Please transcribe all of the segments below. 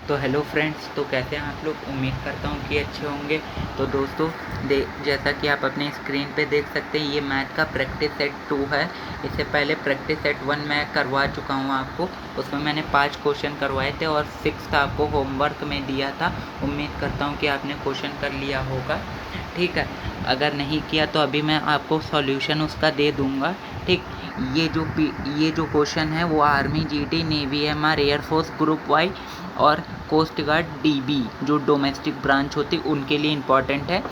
तो hello friends, तो कैसे हैं आप लोग। उम्मीद करता हूँ कि अच्छे होंगे। तो दोस्तों, जैसा कि आप अपने स्क्रीन पे देख सकते हैं, ये मैथ का प्रैक्टिस सेट 2 है। इससे पहले प्रैक्टिस सेट 1 मैं करवा चुका हूँ आपको। उसमें मैंने 5 क्वेश्चन करवाए थे और 6th आपको होमवर्क में दिया था। उम्मीद करता हूँ कि आपने क्वेश्चन कर लिया होगा। ठीक है, अगर नहीं किया तो अभी मैं आपको सॉल्यूशन उसका दे दूँगा। ठीक, ये जो क्वेश्चन है वो army, GD, navy, MR, air force, group Y और कोस्ट गार्ड डीबी जो डोमेस्टिक ब्रांच होती उनके लिए इम्पॉर्टेंट है।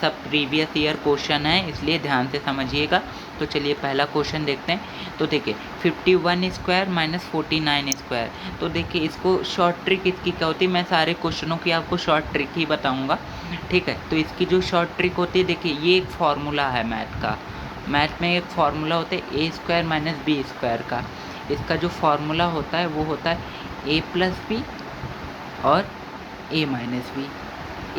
सब प्रीवियस ईयर क्वेश्चन है, इसलिए ध्यान से समझिएगा। तो चलिए पहला क्वेश्चन देखते हैं। तो देखिए 51 स्क्वायर माइनस 49 स्क्वायर। तो देखिए इसको शॉर्ट ट्रिक इसकी क्या होती है, मैं सारे क्वेश्चनों की आपको शॉर्ट ट्रिक ही बताऊंगा। ठीक है, तो इसकी जो शॉर्ट ट्रिक होती है, देखिए ये एक फार्मूला है मैथ का। मैथ में एक फार्मूला होता है ए स्क्वायर माइनस बी स्क्वायर का। इसका जो फार्मूला होता है वो होता है ए प्लस बी और ए माइनस बी।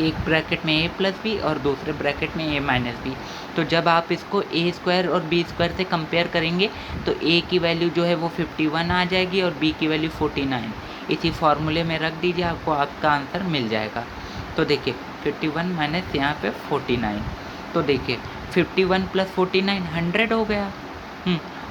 एक ब्रैकेट में ए प्लस बी और दूसरे ब्रैकेट में ए माइनस बी। तो जब आप इसको ए स्क्वायर और बी स्क्वायर से कंपेयर करेंगे तो ए की वैल्यू जो है वो 51 आ जाएगी और बी की वैल्यू 49। इसी फार्मूले में रख दीजिए, आपको आपका आंसर मिल जाएगा। तो देखिए 51 माइनस यहाँ पे 49। तो देखिए 51 प्लस 49 100 हो गया।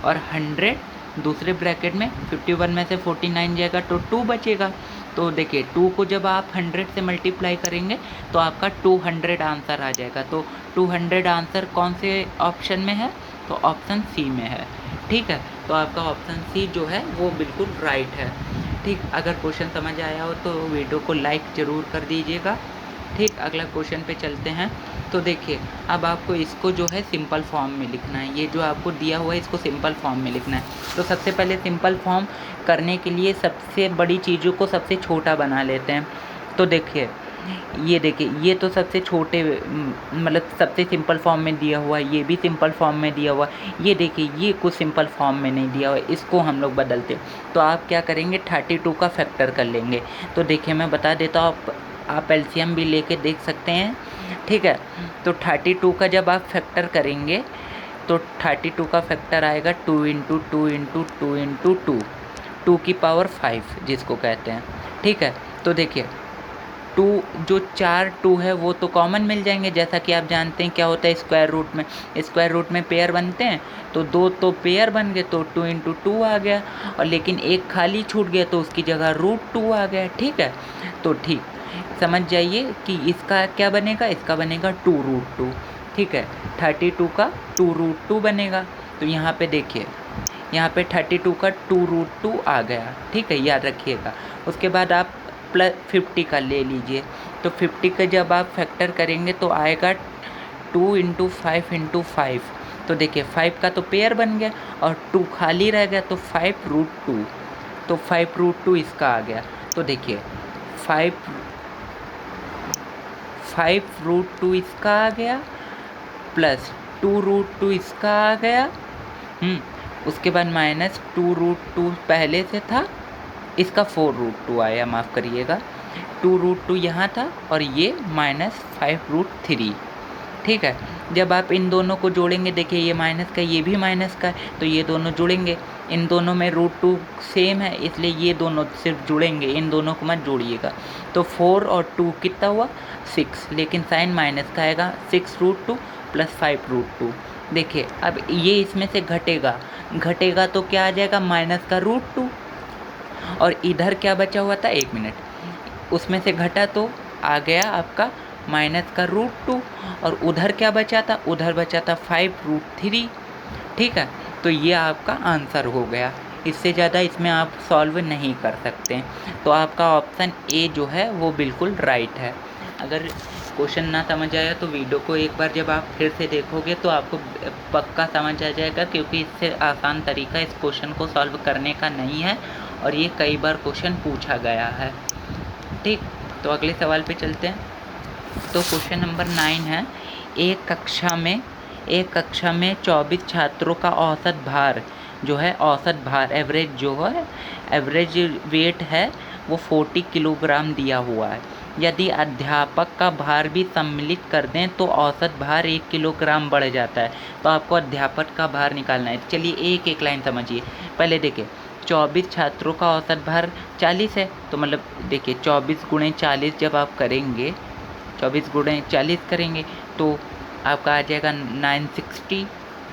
और 100 दूसरे ब्रैकेट में 51 में से 49 जाएगा तो 2 बचेगा। तो देखिए 2 को जब आप 100 से मल्टीप्लाई करेंगे तो आपका 200 आंसर आ जाएगा। तो 200 आंसर कौन से ऑप्शन में है, तो ऑप्शन सी में है। ठीक है, तो आपका ऑप्शन सी जो है वो बिल्कुल राइट है। ठीक, अगर क्वेश्चन समझ आया हो तो वीडियो को लाइक ज़रूर कर दीजिएगा। ठीक, अगला क्वेश्चन पे चलते हैं। तो देखिए अब आपको इसको जो है सिंपल फॉर्म में लिखना है। ये जो आपको दिया हुआ है इसको सिंपल फॉर्म में लिखना है। तो सबसे पहले सिंपल फॉर्म करने के लिए सबसे बड़ी चीज़ों को सबसे छोटा बना लेते हैं। तो देखिए ये तो सबसे छोटे मतलब सबसे सिंपल फॉर्म में दिया हुआ है, ये भी सिंपल फॉर्म में दिया हुआ है। ये देखिए ये कुछ सिंपल फॉर्म में नहीं दिया हुआ है, इसको हम लोग बदलते। तो आप क्या करेंगे, 32 का फैक्टर कर लेंगे। तो देखिए मैं बता देता हूँ, आप एलसीएम भी लेके देख सकते हैं। ठीक है, तो 32 का जब आप फैक्टर करेंगे तो 32 का फैक्टर आएगा 2 इंटू 2 इंटू 2 इंटू 2, 2 की पावर 5 जिसको कहते हैं। ठीक है, तो देखिए 2 जो 4 2 है वो तो कॉमन मिल जाएंगे। जैसा कि आप जानते हैं क्या होता है स्क्वायर रूट में, स्क्वायर रूट में पेयर बनते हैं। तो 2 तो पेयर बन गए तो 2 इंटू 2 आ गया, और लेकिन एक खाली छूट गया तो उसकी जगह √2 आ गया। ठीक है, तो ठीक समझ जाइए कि इसका क्या बनेगा, इसका बनेगा 2√2। ठीक है, 32 का 2√2 बनेगा। तो यहाँ पे देखिए यहाँ पे 32 का 2√2 आ गया। ठीक है, याद रखिएगा। उसके बाद आप प्लस 50 का ले लीजिए। तो 50 का जब आप फैक्टर करेंगे तो आएगा 2 इंटू 5 इंटू 5। तो देखिए 5 का तो पेयर बन गया और 2 खाली रह गया तो 5√2। तो 5√2 इसका आ गया। तो देखिए 5√2 इसका आ गया प्लस 2√2 इसका आ गया। उसके बाद माइनस 2√2 पहले से था, इसका 4√2 आया, माफ़ करिएगा। 2√2 यहाँ था और ये माइनस 5√3। ठीक है, जब आप इन दोनों को जोड़ेंगे, देखिए ये माइनस का ये भी माइनस का है तो ये दोनों जुड़ेंगे। इन दोनों में √2 सेम है इसलिए ये दोनों सिर्फ जुड़ेंगे, इन दोनों को मत जोड़िएगा। तो 4 और 2 कितना हुआ 6, लेकिन साइन माइनस का आएगा 6√2 प्लस 5√2। देखिए अब ये इसमें से घटेगा तो क्या आ जाएगा, माइनस का √2। और इधर क्या बचा हुआ था, 1 मिनट, उसमें से घटा तो आ गया आपका माइनस का √2। और उधर क्या बचा था, उधर बचा था 5√3। ठीक है, तो ये आपका आंसर हो गया। इससे ज़्यादा इसमें आप सॉल्व नहीं कर सकते। तो आपका ऑप्शन ए जो है वो बिल्कुल राइट है। अगर क्वेश्चन ना समझ आया तो वीडियो को एक बार जब आप फिर से देखोगे तो आपको पक्का समझ आ जाएगा, क्योंकि इससे आसान तरीका इस क्वेश्चन को सॉल्व करने का नहीं है और ये कई बार क्वेश्चन पूछा गया है। ठीक, तो अगले सवाल पे चलते हैं। तो क्वेश्चन नंबर 9 है, एक कक्षा में 24 छात्रों का औसत भार जो है, औसत भार एवरेज जो है, एवरेज वेट है वो 40 किलोग्राम दिया हुआ है। यदि अध्यापक का भार भी सम्मिलित कर दें तो औसत भार 1 किलोग्राम बढ़ जाता है। तो आपको अध्यापक का भार निकालना है। चलिए एक एक लाइन समझिए। पहले देखिए 24 छात्रों का औसत भार 40 है, तो मतलब देखिए 24 गुणे 40 जब आप करेंगे, 24 गुणे 40 करेंगे तो आपका आ जाएगा 960।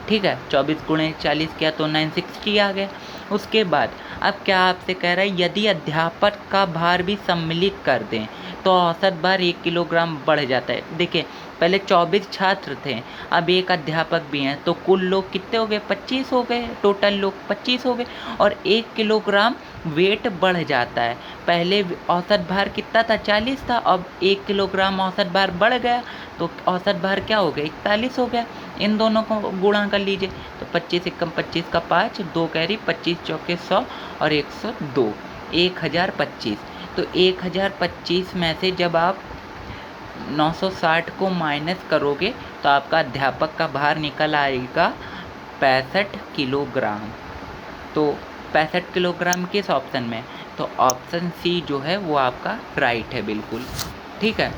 ठीक है, 24 गुणे 40 किया तो 960 आ गया। उसके बाद अब क्या आपसे कह रहा है, यदि अध्यापक का भार भी सम्मिलित कर दें तो औसत भार 1 किलोग्राम बढ़ जाता है। देखिए पहले 24 छात्र थे, अब एक अध्यापक भी हैं, तो कुल लोग कितने हो गए, 25 हो गए, टोटल लोग 25 हो गए और 1 किलोग्राम वेट बढ़ जाता है। पहले औसत भार कितना था, 40 था, अब 1 किलोग्राम औसत भार बढ़ गया तो औसत भार क्या हो गया, 41 हो गया। इन दोनों को गुणा कर लीजिए, तो 25 एकम 25 का 5, 2 कैरी, 25 चौके 100 और 102, 1025। तो 1025 में से जब आप 960 को माइनस करोगे तो आपका अध्यापक का भार निकल आएगा 65 किलोग्राम। तो 65 किलोग्राम किस ऑप्शन में, तो ऑप्शन सी जो है वो आपका राइट है बिल्कुल। ठीक है,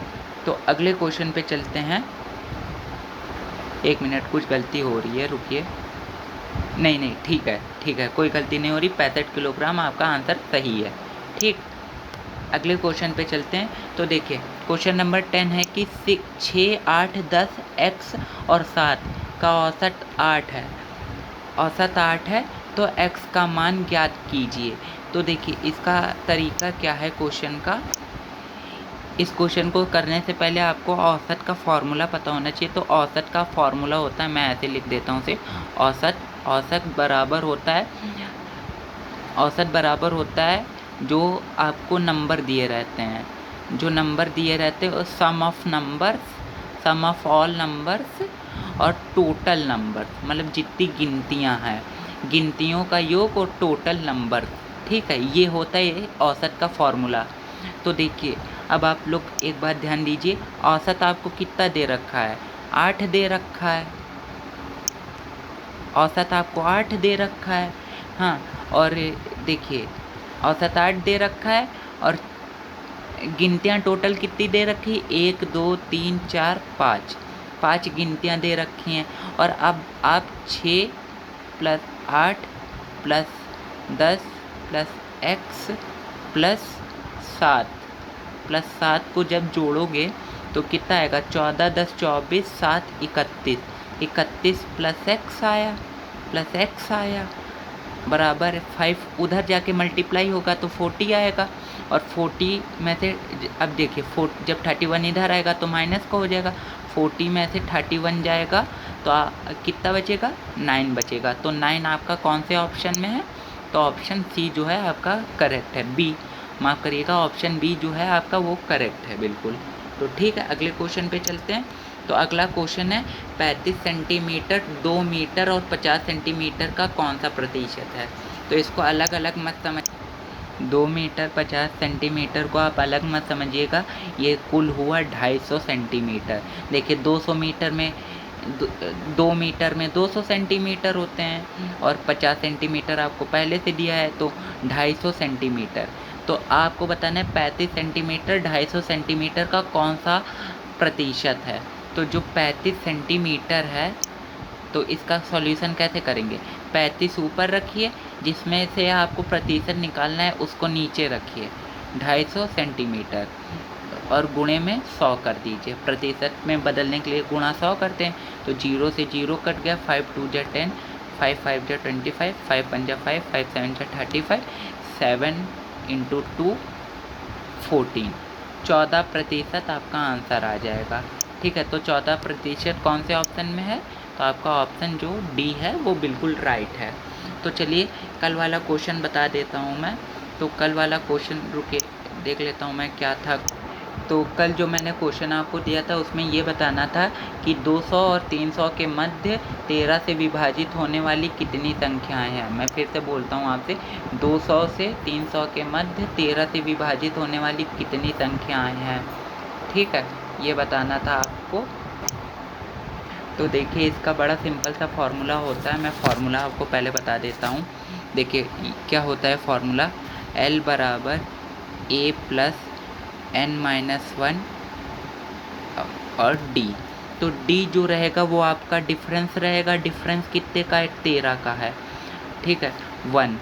तो अगले क्वेश्चन पे चलते हैं। 1 मिनट, कुछ गलती हो रही है, रुकिए। नहीं ठीक है, कोई गलती नहीं हो रही, 65 किलोग्राम आपका आंसर सही है। ठीक, अगले क्वेश्चन पे चलते हैं। तो देखिए क्वेश्चन नंबर 10 है कि 6, 8, 10 x और 7 का औसत 8 है, औसत 8 है तो x का मान ज्ञात कीजिए। तो देखिए इसका तरीका क्या है क्वेश्चन का, इस क्वेश्चन को करने से पहले आपको औसत का फॉर्मूला पता होना चाहिए। तो औसत का फॉर्मूला होता है, मैं ऐसे लिख देता हूँ उसे, औसत बराबर होता है, औसत बराबर होता है जो आपको नंबर दिए रहते हैं, जो नंबर दिए रहते हैं sum of numbers, sum of all numbers और टोटल नंबर्स, मतलब जितनी गिनतियां हैं, गिनतियों का योग और टोटल नंबर। ठीक है, ये होता है औसत का फॉर्मूला। तो देखिए अब आप लोग एक बात ध्यान दीजिए, औसत आपको कितना दे रखा है, 8 दे रखा है, औसत आपको 8 दे रखा है। हाँ, और देखिए औसत 8 दे रखा है और गिनतियाँ टोटल कितनी दे रखी, 1 2 3 4 5, 5 गिनतियाँ दे रखी हैं। और अब आप 6 + 8 + 10 + x + 7 को जब जोड़ोगे तो कितना आएगा, 14 10 24 7 31, 31 + x आया, प्लस x आया बराबर 5, उधर जाके मल्टीप्लाई होगा तो 40 आएगा। और 40 में से अब देखिए जब 31 इधर आएगा तो माइनस का हो जाएगा, 40 में से 31 जाएगा तो कितना बचेगा, 9 बचेगा। तो 9 आपका कौन से ऑप्शन में है, तो ऑप्शन सी जो है आपका करेक्ट है, बी, माफ़ करिएगा, ऑप्शन बी जो है आपका वो करेक्ट है बिल्कुल। तो ठीक है, अगले क्वेश्चन पे चलते हैं। तो अगला क्वेश्चन है 35 सेंटीमीटर, 2 मीटर और 50 सेंटीमीटर का कौन सा प्रतिशत है। तो इसको अलग अलग मत समझ, 2 मीटर 50 सेंटीमीटर को आप अलग मत समझिएगा, ये कुल हुआ 250 सेंटीमीटर। देखिए 200 मीटर में 2 मीटर में 200 सेंटीमीटर होते हैं और 50 सेंटीमीटर आपको पहले से दिया है, तो 250 सेंटीमीटर। तो आपको बताना है 35 सेंटीमीटर 250 सेंटीमीटर का कौन सा प्रतिशत है। तो जो 35 सेंटीमीटर है तो इसका सॉल्यूशन कैसे करेंगे, 35 ऊपर रखिए, जिसमें से आपको प्रतिशत निकालना है उसको नीचे रखिए, 250 सेंटीमीटर और गुणे में 100 कर दीजिए। प्रतिशत में बदलने के लिए गुणा 100 करते हैं, तो 0 से 0 कट गया, 5 2 जा 10, 5 5 जा 25, 5 5 जा 5, 5 7 जा 35, 7 × 2 14, 14% आपका आंसर आ जाएगा। ठीक है, तो 14% कौन से ऑप्शन में है, तो आपका ऑप्शन जो डी है वो बिल्कुल राइट है। तो चलिए कल वाला क्वेश्चन बता देता हूँ मैं। तो कल वाला क्वेश्चन रुके देख लेता हूँ मैं क्या था। तो कल जो मैंने क्वेश्चन आपको दिया था उसमें ये बताना था कि 200 और 300 के मध्य 13 से विभाजित होने वाली कितनी संख्याएं हैं। मैं फिर से बोलता हूँ आपसे, 200 से 300 के मध्य 13 से विभाजित होने वाली कितनी संख्याएं हैं। ठीक है, ये बताना था आपको। तो देखिए इसका बड़ा सिंपल सा फार्मूला होता है, मैं फार्मूला आपको पहले बता देता हूँ। देखिए क्या होता है फार्मूला, L बराबर A + n-1 और D। तो D जो रहेगा वो आपका डिफरेंस रहेगा, डिफरेंस कितने का है, 13 का है। ठीक है, 1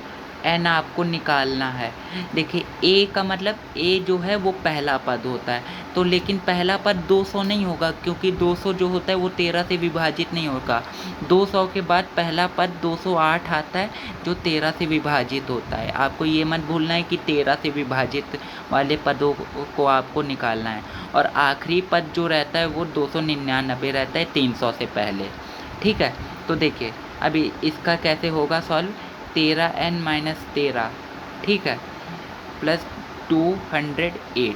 एन आपको निकालना है। देखिए ए का मतलब ए जो है वो पहला पद होता है, तो लेकिन पहला पद 200 नहीं होगा, क्योंकि 200 जो होता है वो 13 से विभाजित नहीं होगा। 200 के बाद पहला पद 208 आता है, जो 13 से विभाजित होता है। आपको ये मत भूलना है कि 13 से विभाजित वाले पदों को आपको निकालना है। और आखिरी पद जो रहता है वो 299 रहता है 300 से पहले। ठीक है, तो देखिए अभी इसका कैसे होगा सॉल्व। 13n-13, ठीक है, प्लस 208।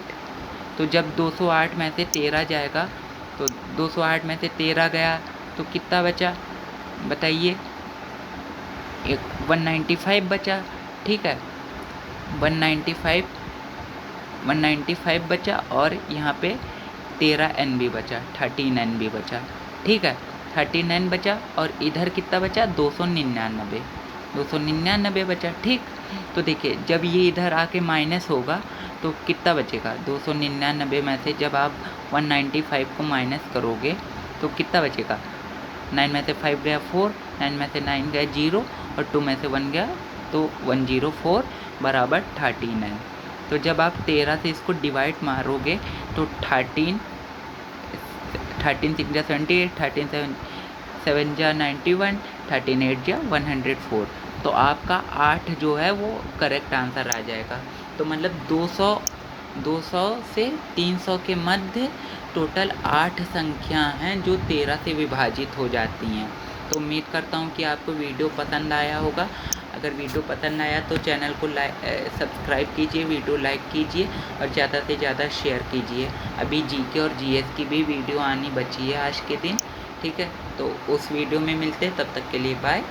तो जब 208 में से 13 जाएगा तो 208 में से 13 गया तो कितना बचा बताइए, एक 195 बचा। ठीक है, 195 195 बचा, और यहाँ पे 13n भी बचा, 13n भी बचा। ठीक है, 13n बचा, और इधर कितना बचा 299 बचा। ठीक, तो देखिए जब ये इधर आके माइनस होगा तो कितना बचेगा, 299 में से जब आप 195 को माइनस करोगे तो कितना बचेगा, 9 में से 5 गया 4, 9 में से 9 गया 0, और 2 में से 1 गया तो 104 बराबर 13n। तो जब आप 13 से इसको डिवाइड मारोगे तो 13 6 जा 78, 13 7 जा 91, 13 8 जा 104। तो आपका 8 जो है वो करेक्ट आंसर आ जाएगा। तो मतलब 200 से 300 के मध्य टोटल 8 संख्या हैं जो 13 से विभाजित हो जाती हैं। तो उम्मीद करता हूँ कि आपको वीडियो पसंद आया होगा। अगर वीडियो पसंद आया तो चैनल को सब्सक्राइब कीजिए, वीडियो लाइक कीजिए, और ज़्यादा से ज़्यादा शेयर कीजिए। अभी जीके और जीएस की भी वीडियो आनी बची है आज के दिन। ठीक है, तो उस वीडियो में मिलते हैं, तब तक के लिए बाय।